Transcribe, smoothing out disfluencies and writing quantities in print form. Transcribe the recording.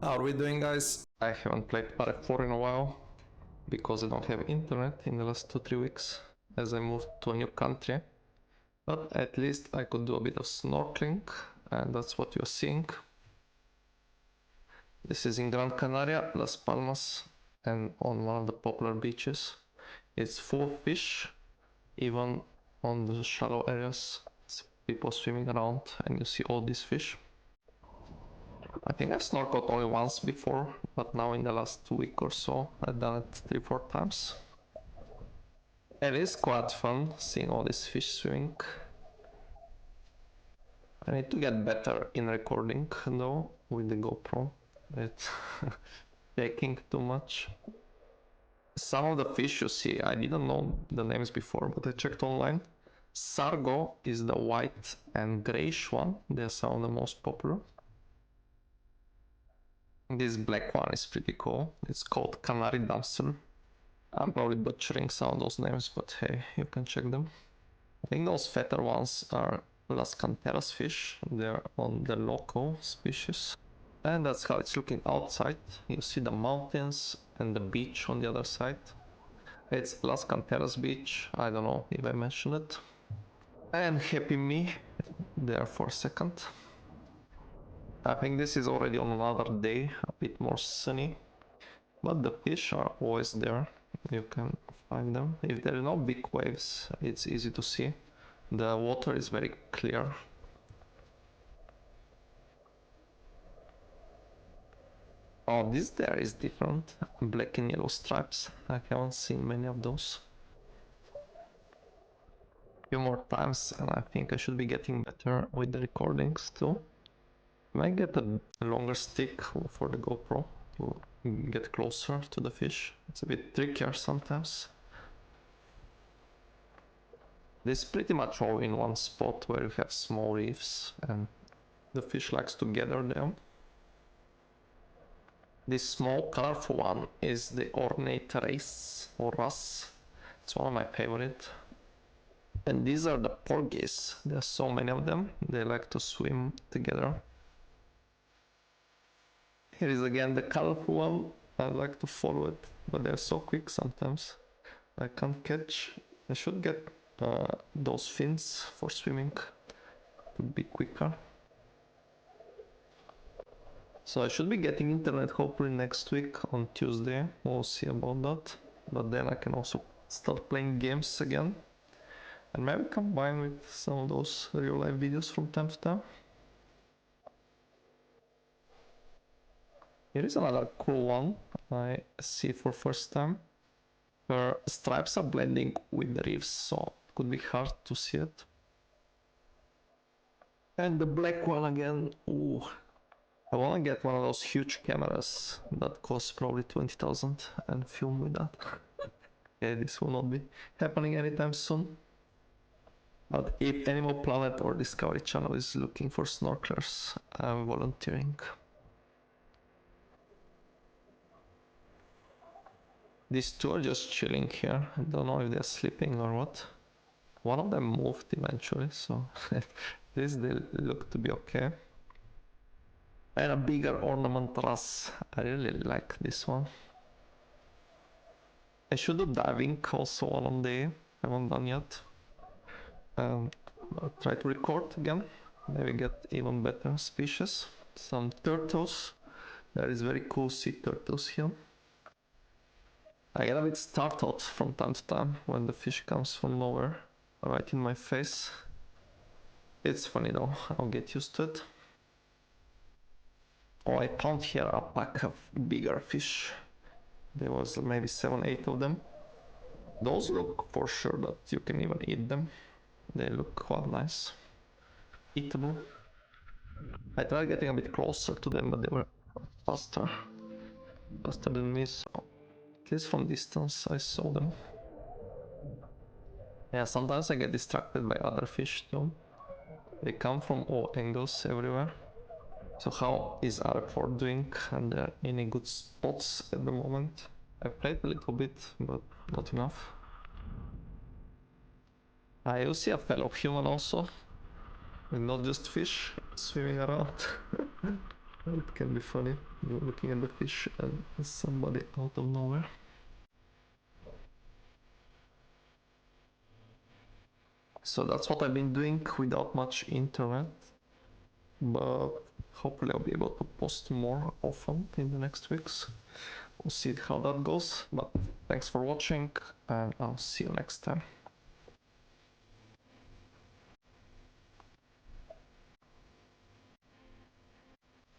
How are we doing, guys? I haven't played RF4 in a while because I don't have internet in the last 2-3 weeks as I moved to a new country. But at least I could do a bit of snorkeling, and that's what you're seeing. This is in Gran Canaria, Las Palmas, and on one of the popular beaches. It's full of fish, even on the shallow areas. People swimming around and you see all these fish. I think I've snorkeled only once before, but now in the last week or so I've done it 3-4 times. It is quite fun seeing all these fish swimming. I need to get better in recording though with the GoPro. It's taking too much. Some of the fish you see, I didn't know the names before, but I checked online. Sargo is the white and grayish one. They're some of the most popular. This black one is pretty cool. It's called Canary dumpster. I'm probably butchering some of those names, but hey, you can check them. I think those fatter ones are Las Canteras fish. They're on the local species. And that's how it's looking outside. You see the mountains and the beach on the other side. It's Las Canteras beach. I don't know if I mentioned it. And happy me there for a second. I think this is already on another day, a bit more sunny. But the fish are always there. You can find them. If there are no big waves, it's easy to see. The water is very clear. Oh, this there is different. Black and yellow stripes. I haven't seen many of those. A few more times and I think I should be getting better with the recordings too. I might get a longer stick for the GoPro to get closer to the fish. It's a bit trickier sometimes. This is pretty much all in one spot where you have small reefs and the fish likes to gather them. This small colorful one is the ornate race or wrasse. It's one of my favorite. And these are the porgies. There are so many of them. They like to swim together. Here is again the colorful one. I like to follow it, but they're so quick sometimes. I can't catch. I should get those fins for swimming to be quicker. So I should be getting internet hopefully next week on Tuesday. We'll see about that. But then I can also start playing games again. And maybe combine with some of those real life videos from time to time. Here is another cool one I see for first time. Her stripes are blending with the reefs, so it could be hard to see it. And the black one again. Ooh, I wanna get one of those huge cameras that cost probably 20,000 and film with that. Okay, this will not be happening anytime soon. But if Animal Planet or Discovery Channel is looking for snorkelers, I'm volunteering. These two are just chilling here. I don't know if they're sleeping or what. One of them moved eventually, so this they look to be okay. And a bigger ornament wrasse. I really like this one. I should do diving also one day. I haven't done yet. I'll try to record again. Maybe get even better species. Some turtles. There is very cool sea turtles here. I get a bit startled from time to time when the fish comes from nowhere, right in my face. It's funny though, I'll get used to it. Oh, I found here a pack of bigger fish. There was maybe 7-8 of them. Those look for sure that you can even eat them. They look quite nice. Eatable. I tried getting a bit closer to them, but they were faster. Faster than me, so at least from distance I saw them. Yeah, sometimes I get distracted by other fish too. They come from all angles everywhere. So how is R4 doing? And there any good spots at the moment? I played a little bit, but not enough. I see a fellow human also, and not just fish swimming around. It can be funny. You're looking at the fish and somebody out of nowhere. So that's what I've been doing without much internet. But hopefully I'll be able to post more often in the next weeks. We'll see how that goes. But thanks for watching and I'll see you next time.